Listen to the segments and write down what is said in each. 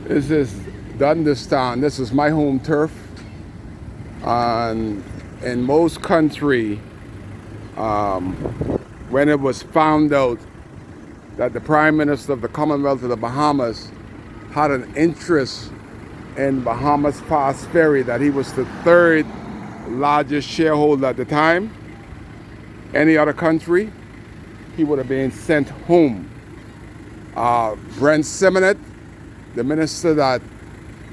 This is Dundastan. This is my home turf. And in most country, when it was found out that the Prime Minister of the Commonwealth of the Bahamas had an interest in Bahamas Fast Ferry, that he was the third largest shareholder at the time, any other country, he would have been sent home. Brent Simonet, the minister that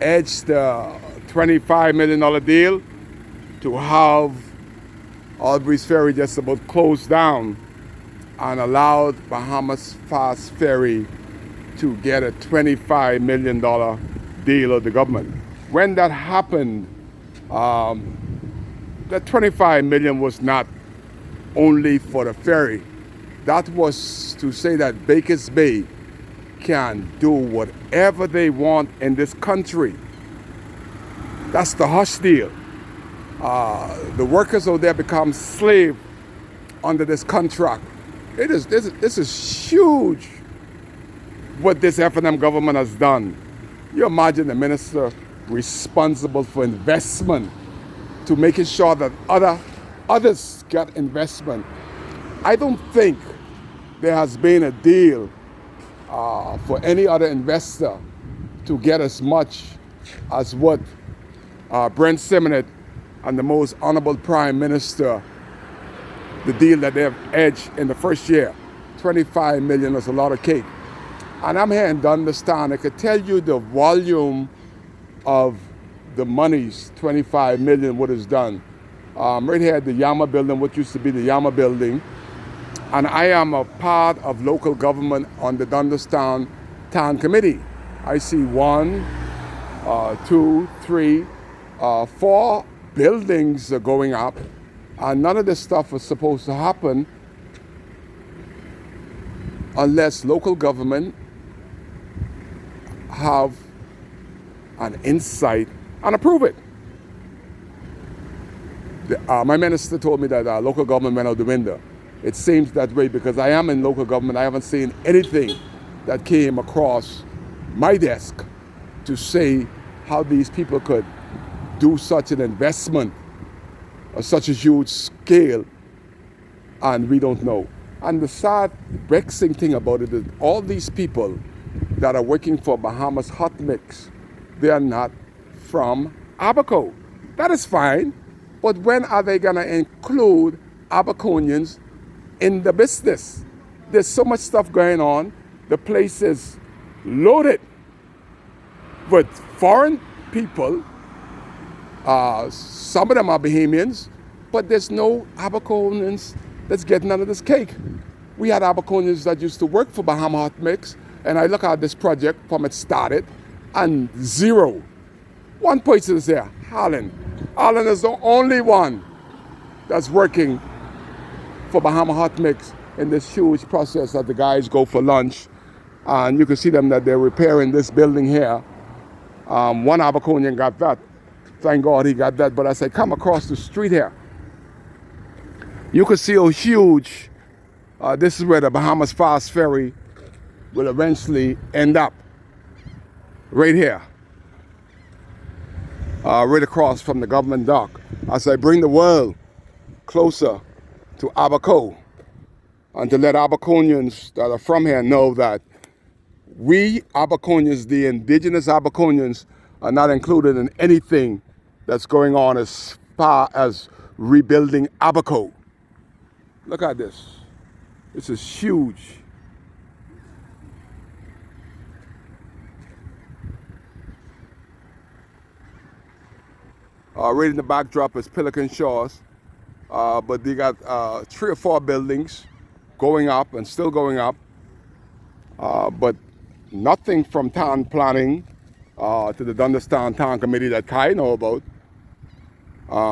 edged the $25 million deal to have Albury's Ferry just about closed down, and allowed Bahamas Fast Ferry to get a $25 million deal of the government. When that happened, that $25 million was not only for the ferry. That was to say that Baker's Bay can do whatever they want in this country. That's the hush deal. The workers out there become slaves under this contract. This is huge what this F&M government has done. You imagine the minister responsible for investment, to making sure that others get investment. I don't think there has been a deal for any other investor to get as much as what Brent Simonet and the most honorable Prime Minister, the deal that they have edged in the first year. $25 million is a lot of cake. And I'm here to understand, I could tell you the volume of the monies, $25 million, what is done. Right here at the Yama building, what used to be the Yama building. And I am a part of local government on the Dundastan Town Committee. I see 1, 2, 3, 4 buildings are going up, and none of this stuff was supposed to happen unless local government have an insight and approve it. My minister told me that local government went out the window. It seems that way because I am in local government. I haven't seen anything that came across my desk to say how these people could do such an investment of such a huge scale, and we don't know. And the sad, vexing thing about it is all these people that are working for Bahamas Hot Mix, they are not from Abaco. That is fine, but when are they gonna include Abaconians in the business? There's so much stuff going on. The place is loaded with foreign people. Some of them are Bahamians, but there's no Abaconians that's getting none of this cake. We had Abaconians that used to work for Bahama Hot Mix, and I look at this project from it started, and zero. One person is there, Harlan. Harlan is the only one that's working for Bahama Hot Mix in this huge process that the guys go for lunch. And you can see them that they're repairing this building here. One Abaconian got that. Thank God he got that. But as I come across the street here, you can see how huge this is where the Bahamas Fast Ferry will eventually end up. Right here. Right across from the government dock. As I bring the world closer to Abaco, and to let Abaconians that are from here know that we Abaconians, the indigenous Abaconians, are not included in anything that's going on as far as rebuilding Abaco. Look at this. This is huge. Right in the backdrop is Pelican Shores, but they got 3 or 4 buildings going up and still going up, but nothing from town planning to the Dundastan Town Committee that Kai know about.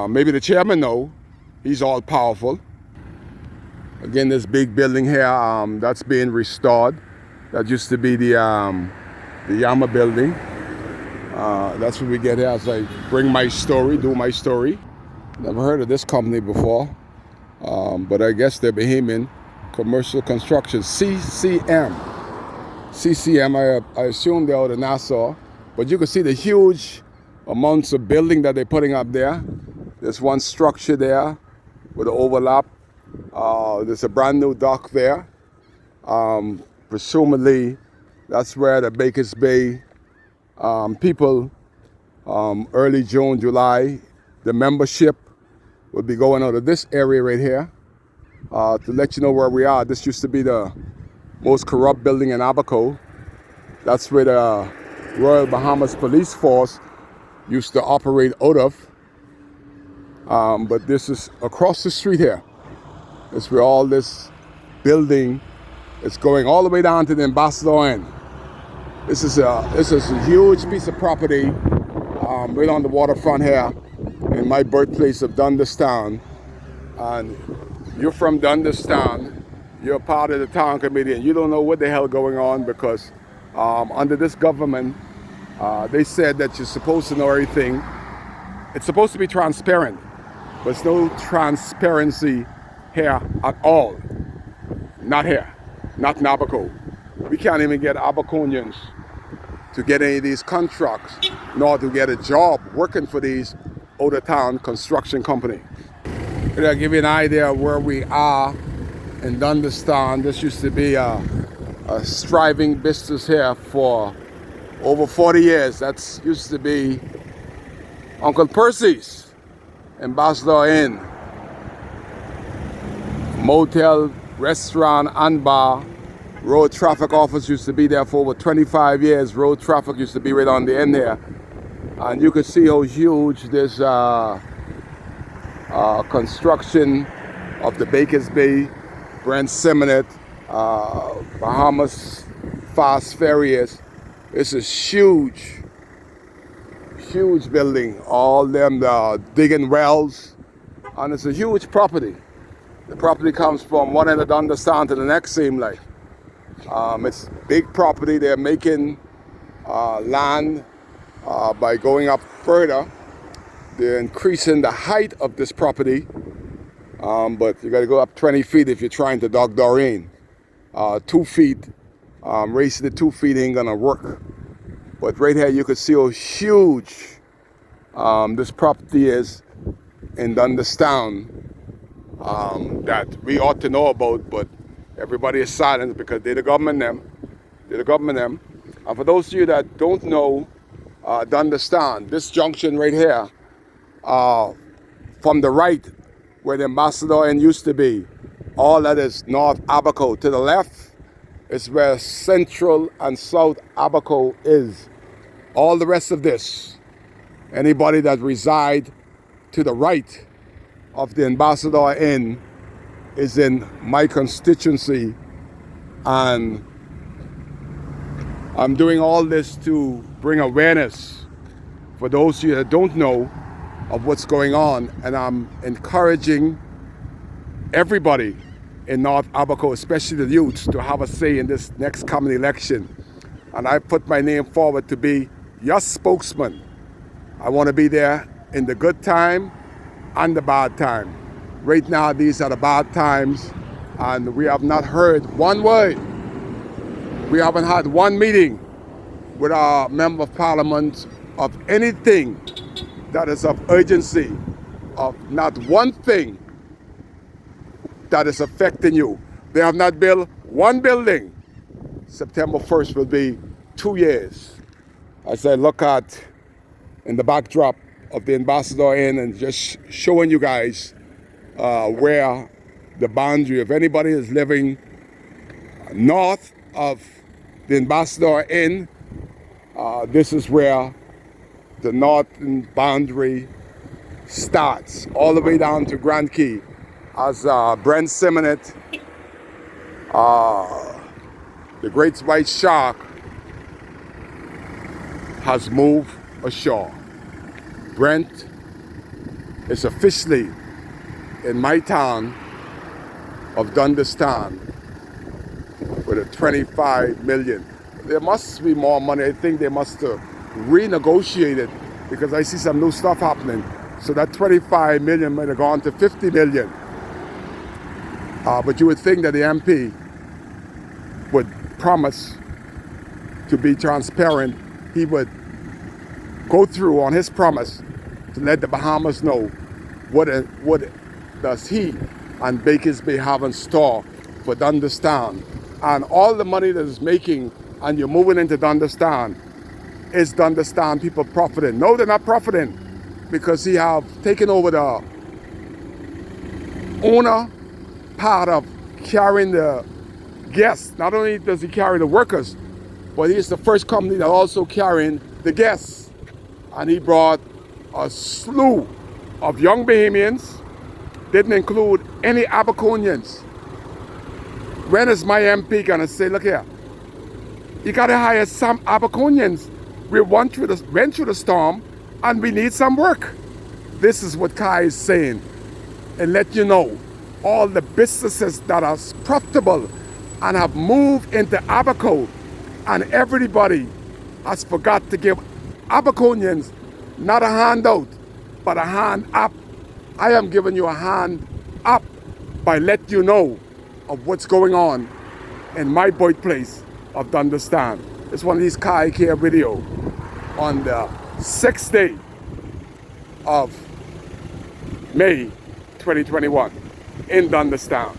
Maybe the chairman know. He's all powerful. Again, this big building here, that's being restored. That used to be the Yama building. That's what we get here as I bring my story, do my story. Never heard of this company before, but I guess they're Bahamian. Commercial Construction, CCM. CCM, I assume they're out of Nassau. But you can see the huge amounts of building that they're putting up there. There's one structure there with an overlap. There's a brand new dock there. Presumably, that's where the Baker's Bay people, early June, July, the membership will be going out of this area right here. To let you know where we are, this used to be the most corrupt building in Abaco. That's where the Royal Bahamas Police Force used to operate out of. But this is across the street here. It's where all this building is going all the way down to the Ambassador End. This is a huge piece of property right on the waterfront here in my birthplace of Dundastown. And you're from Dundastown, you're part of the town committee, and you don't know what the hell going on because under this government, they said that you're supposed to know everything. It's supposed to be transparent, but there's no transparency here at all. Not here, not in Abaco. We can't even get Abaconians to get any of these contracts, nor to get a job working for these out-of-town construction company. To give you an idea of where we are in Dundastown, this used to be a thriving business here for over 40 years. That used to be Uncle Percy's Ambassador Inn, motel, restaurant, and bar. Road traffic office used to be there for over 25 years. Road traffic used to be right on the end here. And you can see how huge this construction of the Baker's Bay, Brent Simonet, Bahamas Fast Ferry is. It's a huge, huge building. All them digging wells. And it's a huge property. The property comes from one end of Dundastown to the next, seem like. It's big property. They're making land by going up further. They're increasing the height of this property, but you got to go up 20 feet if you're trying to dog Doreen. 2 feet, racing the 2 feet ain't gonna work. But right here you can see how huge this property is in Dundastown that we ought to know about, but everybody is silent because they're the government them. They're the government them. And for those of you that don't know Dundastown, this junction right here, from the right, where the Ambassador Inn used to be, all that is North Abaco. To the left is where Central and South Abaco is. All the rest of this, anybody that reside to the right of the Ambassador Inn is in my constituency, and I'm doing all this to bring awareness for those of you that don't know of what's going on, and I'm encouraging everybody in North Abaco, especially the youths, to have a say in this next coming election. And I put my name forward to be your spokesman. I want to be there in the good time and the bad time. Right now, these are the bad times, and we have not heard one word. We haven't had one meeting with our Member of Parliament of anything that is of urgency, of not one thing that is affecting you. They have not built one building. September 1st will be 2 years. As I look at in the backdrop of the Ambassador Inn and just showing you guys where the boundary of anybody is living north of the Ambassador Inn, this is where the northern boundary starts, all the way down to Grand Key. As Brent Simonet, the great white shark, has moved ashore. Brent is officially in my town of Dundastown with a 25 million. There must be more money. I think they must have renegotiated, because I see some new stuff happening. So that 25 million might have gone to 50 million. But you would think that the MP would promise to be transparent. He would go through on his promise to let the Bahamas know what does he and Baker's Bay have in store for Dundastan. And all the money that is making and you're moving into Dundastan is Dundastan people profiting. No, they're not profiting because he have taken over the owner part of carrying the guests. Not only does he carry the workers, but he's the first company that also carrying the guests. And he brought a slew of young Bahamians, didn't include any Abaconians. When is my MP gonna say, look here, you gotta hire some Abaconians. We went through the storm and we need some work. This is what Kai is saying. And let you know, all the businesses that are profitable and have moved into Abaco, and everybody has forgot to give Abaconians not a handout, but a hand up. I am giving you a hand up by letting you know of what's going on in my birthplace of Dundastan. It's one of these Kai Care video on the 6th day of May 2021 in Dundastan.